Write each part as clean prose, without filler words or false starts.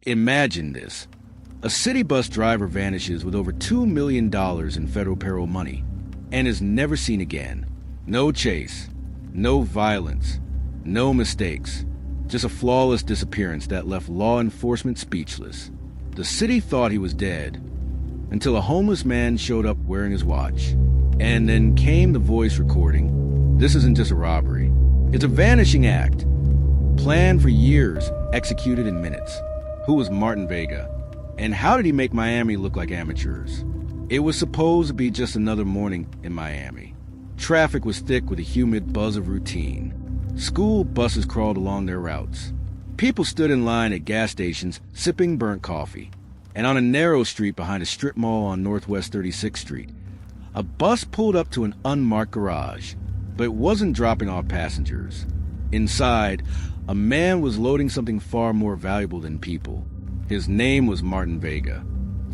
Imagine this. A city bus driver vanishes with over $2 million in federal payroll money and is never seen again. No chase, no violence, no mistakes. Just a flawless disappearance that left law enforcement speechless. The city thought he was dead until a homeless man showed up wearing his watch. And then came the voice recording. This isn't just a robbery. It's a vanishing act. Planned for years, executed in minutes. Who was Martin Vega? And how did he make Miami look like amateurs? It was supposed to be just another morning in Miami. Traffic was thick with a humid buzz of routine. School buses crawled along their routes. People stood in line at gas stations sipping burnt coffee. And on a narrow street behind a strip mall on Northwest 36th Street, a bus pulled up to an unmarked garage, but it wasn't dropping off passengers. Inside, a man was loading something far more valuable than people. His name was Martin Vega,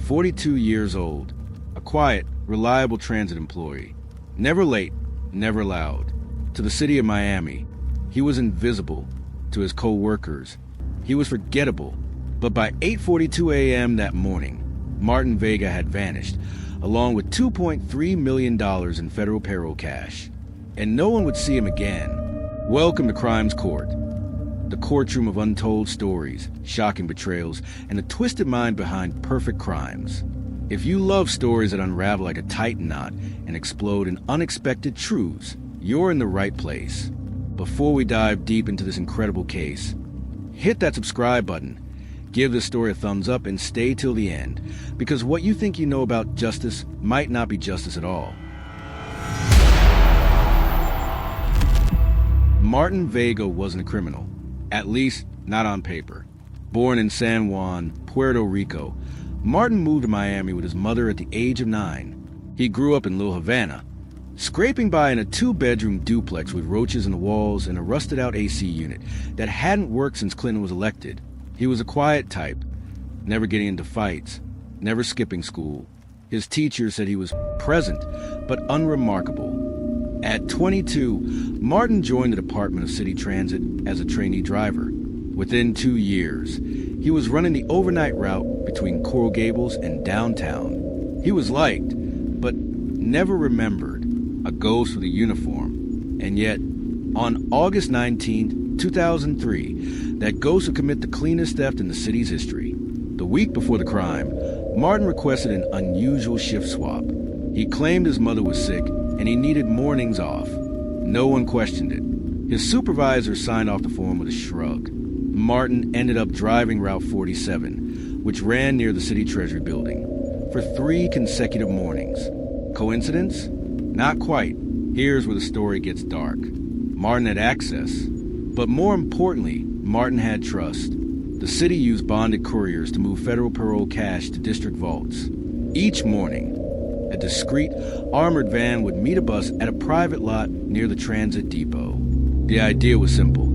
42 years old, a quiet, reliable transit employee. Never late, never loud. To the city of Miami, he was invisible. To his co-workers, he was forgettable. But by 8:42 a.m. that morning, Martin Vega had vanished, along with $2.3 million in federal payroll cash. And no one would see him again. Welcome to Crime's Court, the courtroom of untold stories, shocking betrayals, and the twisted mind behind perfect crimes. If you love stories that unravel like a tight knot and explode in unexpected truths, you're in the right place. Before we dive deep into this incredible case, hit that subscribe button, give this story a thumbs up, and stay till the end, because what you think you know about justice might not be justice at all. Martin Vega wasn't a criminal, at least not on paper. Born in San Juan, Puerto Rico, Martin moved to Miami with his mother at the age of 9. He grew up in Little Havana, scraping by in a 2-bedroom duplex with roaches in the walls and a rusted-out AC unit that hadn't worked since Clinton was elected. He was a quiet type, never getting into fights, never skipping school. His teacher said he was present, but unremarkable. At 22, Martin joined the Department of City Transit as a trainee driver. Within 2 years, he was running the overnight route between Coral Gables and downtown. He was liked, but never remembered, a ghost with a uniform. And yet, on August 19, 2003, that ghost would commit the cleanest theft in the city's history. The week before the crime, Martin requested an unusual shift swap. He claimed his mother was sick and he needed mornings off. No one questioned it. His supervisor signed off the form with a shrug. Martin ended up driving Route 47, which ran near the city treasury building, for 3 consecutive mornings. Coincidence? Not quite. Here's where the story gets dark. Martin had access, but more importantly, Martin had trust. The city used bonded couriers to move federal payroll cash to district vaults. Each morning, a discreet, armored van would meet a bus at a private lot near the transit depot. The idea was simple.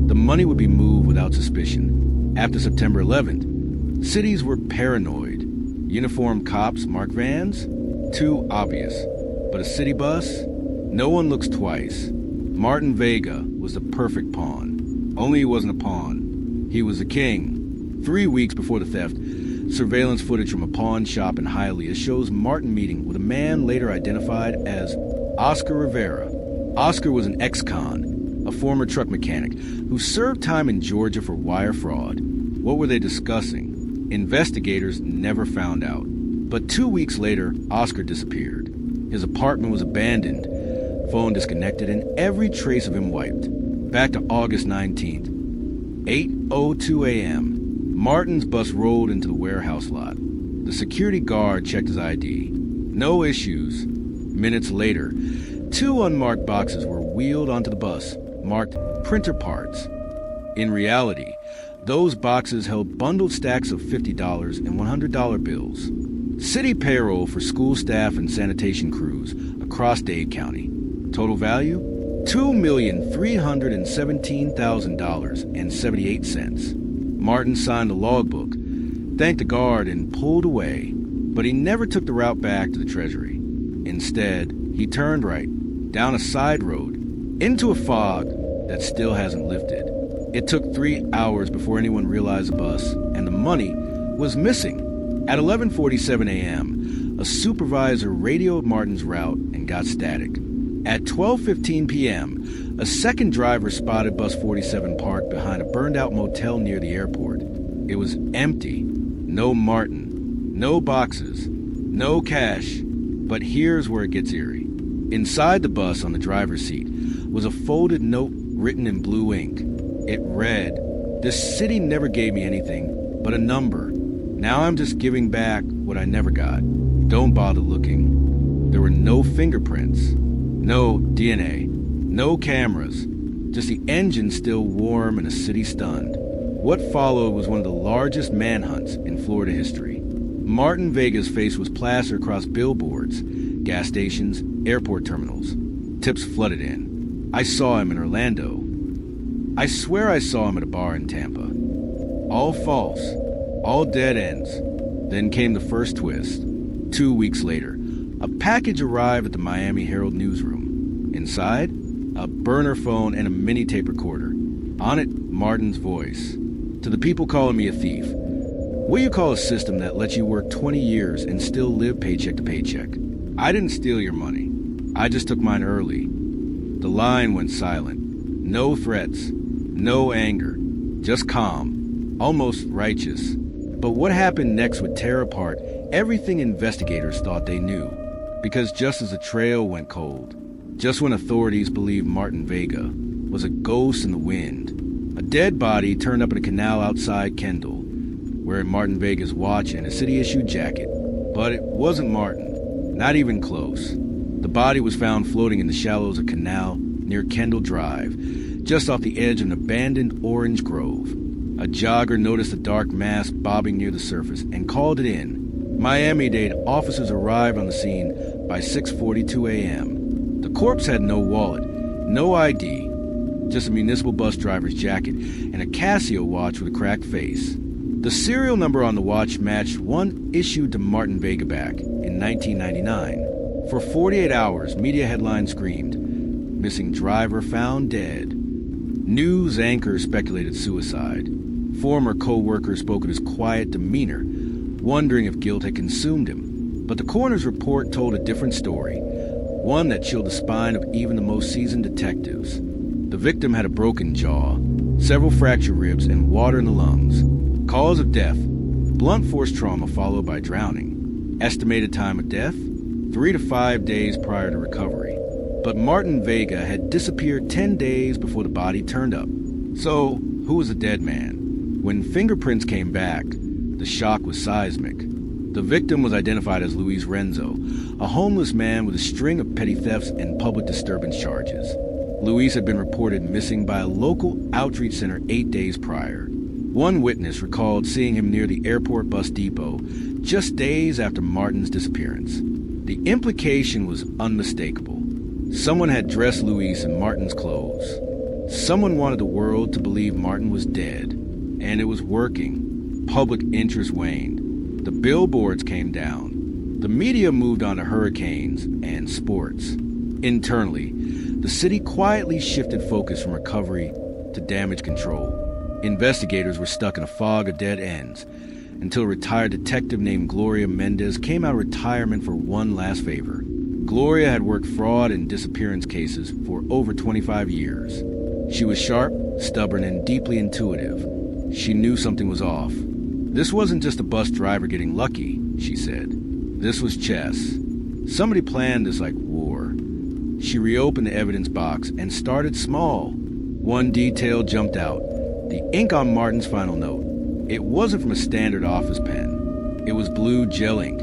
The money would be moved without suspicion. After September 11th, cities were paranoid. Uniformed cops mark vans? Too obvious. But a city bus? No one looks twice. Martin Vega was the perfect pawn. Only he wasn't a pawn. He was a king. 3 weeks before the theft, surveillance footage from a pawn shop in Hialeah shows Martin meeting with a man later identified as Oscar Rivera. Oscar was an ex-con, a former truck mechanic who served time in Georgia for wire fraud. What were they discussing? Investigators never found out. But 2 weeks later, Oscar disappeared. His apartment was abandoned, phone disconnected, and every trace of him wiped. Back to August 19th, 8:02 a.m., Martin's bus rolled into the warehouse lot. The security guard checked his ID. No issues. Minutes later, 2 unmarked boxes were wheeled onto the bus, marked printer parts. In reality, those boxes held bundled stacks of $50 and $100 bills. City payroll for school staff and sanitation crews across Dade County. Total value? $2,317,000.78. Martin signed a logbook, thanked the guard, and pulled away. But he never took the route back to the treasury. Instead, he turned right, down a side road, into a fog that still hasn't lifted. It took 3 hours before anyone realized the bus and the money was missing. At 11:47 a.m., a supervisor radioed Martin's route and got static. At 12:15 p.m., a second driver spotted Bus 47 parked behind a burned-out motel near the airport. It was empty. No Martin. No boxes. No cash. But here's where it gets eerie. Inside the bus on the driver's seat was a folded note written in blue ink. It read, "This city never gave me anything but a number. Now I'm just giving back what I never got. Don't bother looking." There were no fingerprints, no DNA, no cameras, just the engine still warm and a city stunned. What followed was one of the largest manhunts in Florida history. Martin Vega's face was plastered across billboards, gas stations, airport terminals. Tips flooded in. I saw him in Orlando. I swear I saw him at a bar in Tampa. All false. All dead ends. Then came the first twist. 2 weeks later, a package arrived at the Miami Herald newsroom. Inside, a burner phone and a mini tape recorder. On it, Martin's voice. "To the people calling me a thief, what do you call a system that lets you work 20 years and still live paycheck to paycheck? I didn't steal your money. I just took mine early." The line went silent. No threats. No anger. Just calm. Almost righteous. But what happened next would tear apart everything investigators thought they knew. Because just as the trail went cold, just when authorities believed Martin Vega was a ghost in the wind, a dead body turned up in a canal outside Kendall, wearing Martin Vega's watch and a city-issued jacket. But it wasn't Martin. Not even close. The body was found floating in the shallows of a canal near Kendall Drive, just off the edge of an abandoned orange grove. A jogger noticed a dark mass bobbing near the surface and called it in. Miami-Dade officers arrived on the scene by 6:42 a.m. The corpse had no wallet, no ID, just a municipal bus driver's jacket and a Casio watch with a cracked face. The serial number on the watch matched one issued to Martin Vega back in 1999. For 48 hours, media headlines screamed, "Missing driver found dead." News anchors speculated suicide. Former co-workers spoke of his quiet demeanor, wondering if guilt had consumed him. But the coroner's report told a different story, one that chilled the spine of even the most seasoned detectives. The victim had a broken jaw, several fractured ribs, and water in the lungs. Cause of death, blunt force trauma followed by drowning. Estimated time of death, 3 to 5 days prior to recovery. But Martin Vega had disappeared 10 days before the body turned up. So, who was the dead man? When fingerprints came back, the shock was seismic. The victim was identified as Luis Renzo, a homeless man with a string of petty thefts and public disturbance charges. Luis had been reported missing by a local outreach center 8 days prior. One witness recalled seeing him near the airport bus depot just days after Martin's disappearance. The implication was unmistakable. Someone had dressed Luis in Martin's clothes. Someone wanted the world to believe Martin was dead. And it was working. Public interest waned. The billboards came down. The media moved on to hurricanes and sports. Internally, the city quietly shifted focus from recovery to damage control. Investigators were stuck in a fog of dead ends until a retired detective named Gloria Mendez came out of retirement for one last favor. Gloria had worked fraud and disappearance cases for over 25 years. She was sharp, stubborn, and deeply intuitive. She knew something was off. This wasn't just a bus driver getting lucky, she said. This was chess. Somebody planned this like war. She reopened the evidence box and started small. One detail jumped out. The ink on Martin's final note. It wasn't from a standard office pen. It was blue gel ink,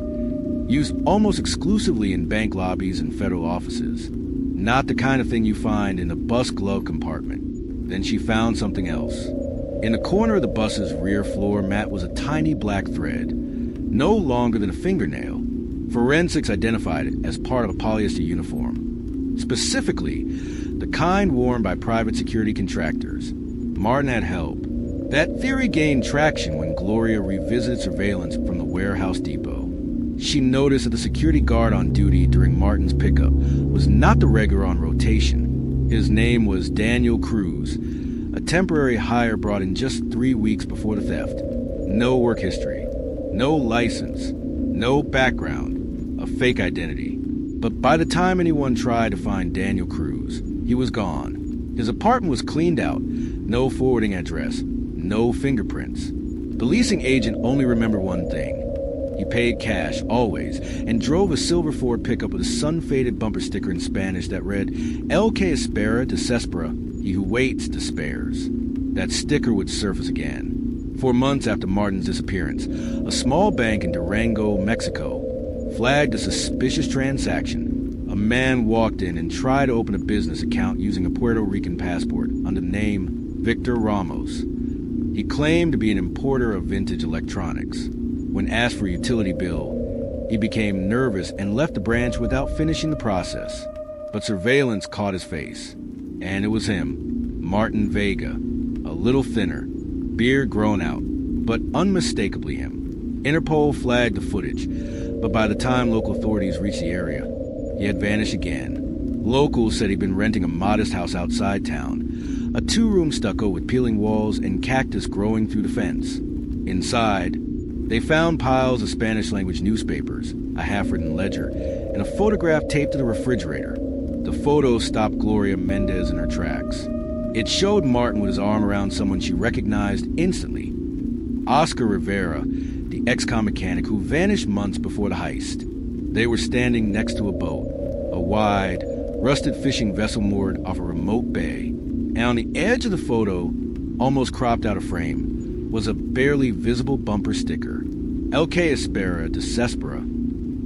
used almost exclusively in bank lobbies and federal offices. Not the kind of thing you find in a bus glove compartment. Then she found something else. In the corner of the bus's rear floor mat was a tiny black thread, no longer than a fingernail. Forensics identified it as part of a polyester uniform, specifically the kind worn by private security contractors. Martin had help. That theory gained traction when Gloria revisited surveillance from the warehouse depot. She noticed that the security guard on duty during Martin's pickup was not the regular on rotation. His name was Daniel Cruz, a temporary hire brought in just 3 weeks before the theft. No work history, no license, no background, a fake identity. But by the time anyone tried to find Daniel Cruz, he was gone. His apartment was cleaned out, no forwarding address, no fingerprints. The leasing agent only remembered one thing. He paid cash, always, and drove a silver Ford pickup with a sun-faded bumper sticker in Spanish that read, "El que espera desespera, he who waits despairs." That sticker would surface again. 4 months after Martin's disappearance, a small bank in Durango, Mexico, flagged a suspicious transaction. A man walked in and tried to open a business account using a Puerto Rican passport under the name Victor Ramos. He claimed to be an importer of vintage electronics. When asked for a utility bill, he became nervous and left the branch without finishing the process. But surveillance caught his face, and it was him, Martin Vega, a little thinner, beard grown out, but unmistakably him. Interpol flagged the footage, but by the time local authorities reached the area, he had vanished again. Locals said he'd been renting a modest house outside town, a 2-room stucco with peeling walls and cactus growing through the fence. Inside, they found piles of Spanish-language newspapers, a half-written ledger, and a photograph taped to the refrigerator. The photo stopped Gloria Mendez in her tracks. It showed Martin with his arm around someone she recognized instantly. Oscar Rivera, the ex-con mechanic who vanished months before the heist. They were standing next to a boat, a wide, rusted fishing vessel moored off a remote bay. And on the edge of the photo, almost cropped out of frame, was a barely visible bumper sticker. El que espera desespera.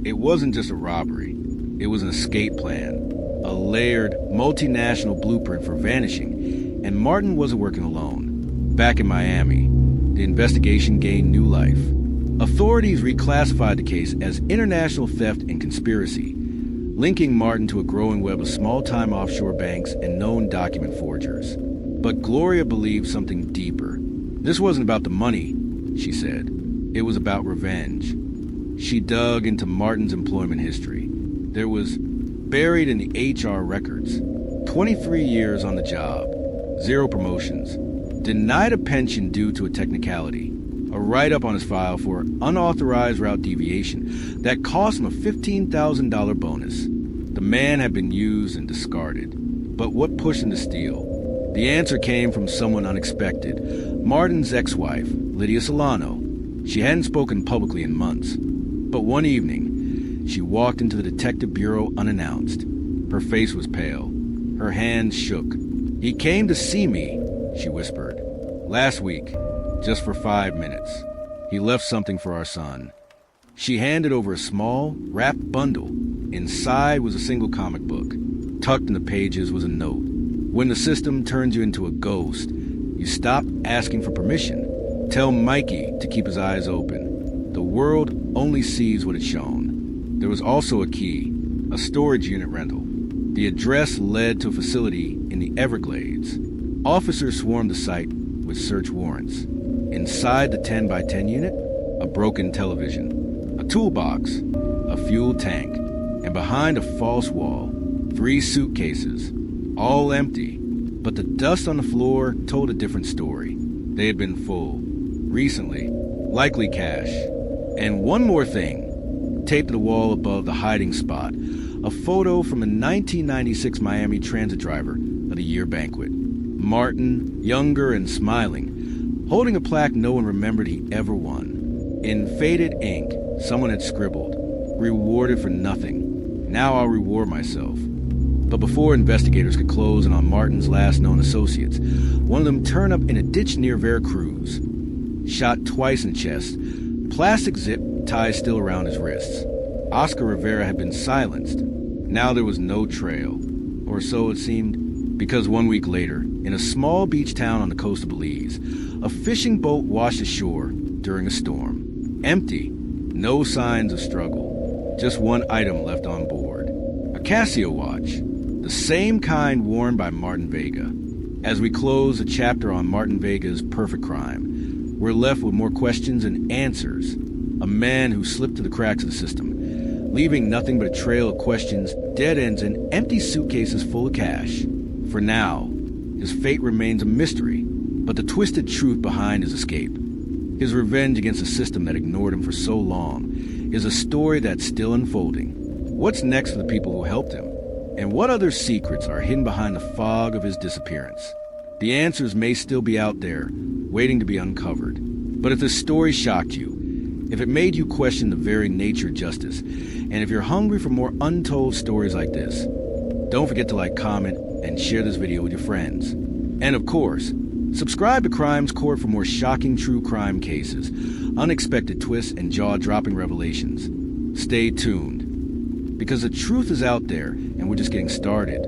It wasn't just a robbery. It was an escape plan. A layered, multinational blueprint for vanishing. And Martin wasn't working alone. Back in Miami, the investigation gained new life. Authorities reclassified the case as international theft and conspiracy, linking Martin to a growing web of small-time offshore banks and known document forgers. But Gloria believed something deeper. This wasn't about the money, she said. It was about revenge. She dug into Martin's employment history. There was, buried in the HR records, 23 years on the job, 0 promotions, denied a pension due to a technicality, a write-up on his file for unauthorized route deviation that cost him a $15,000 bonus. The man had been used and discarded. But what pushed him to steal? The answer came from someone unexpected, Martin's ex-wife, Lydia Solano. She hadn't spoken publicly in months. But one evening, she walked into the detective bureau unannounced. Her face was pale. Her hands shook. "He came to see me," she whispered. "Last week, just for 5 minutes. He left something for our son." She handed over a small, wrapped bundle. Inside was a single comic book. Tucked in the pages was a note. "When the system turns you into a ghost, you stop asking for permission. Tell Mikey to keep his eyes open. The world only sees what it's shown." There was also a key, a storage unit rental. The address led to a facility in the Everglades. Officers swarmed the site with search warrants. Inside the 10 by 10 unit, a broken television, a toolbox, a fuel tank, and behind a false wall, 3 suitcases, all empty. But the dust on the floor told a different story. They had been full, recently, likely cash. And one more thing, taped to the wall above the hiding spot, a photo from a 1996 Miami transit driver of the year banquet. Martin, younger and smiling, holding a plaque no one remembered he ever won. In faded ink, someone had scribbled, "Rewarded for nothing. Now I'll reward myself." But before investigators could close in on Martin's last known associates, one of them turned up in a ditch near Veracruz. Shot twice in the chest, plastic zip tied still around his wrists. Oscar Rivera had been silenced. Now there was no trail, or so it seemed, because 1 week later, in a small beach town on the coast of Belize, a fishing boat washed ashore during a storm. Empty, no signs of struggle, just one item left on board, a Casio watch, the same kind worn by Martin Vega. As we close a chapter on Martin Vega's perfect crime, we're left with more questions and answers. A man who slipped through the cracks of the system, leaving nothing but a trail of questions, dead ends, and empty suitcases full of cash. For now, his fate remains a mystery, but the twisted truth behind his escape, his revenge against a system that ignored him for so long, is a story that's still unfolding. What's next for the people who helped him? And what other secrets are hidden behind the fog of his disappearance? The answers may still be out there, waiting to be uncovered. But if this story shocked you, if it made you question the very nature of justice, and if you're hungry for more untold stories like this, don't forget to like, comment, and share this video with your friends. And of course, subscribe to Crimes Court for more shocking true crime cases, unexpected twists, and jaw-dropping revelations. Stay tuned, because the truth is out there, and we're just getting started.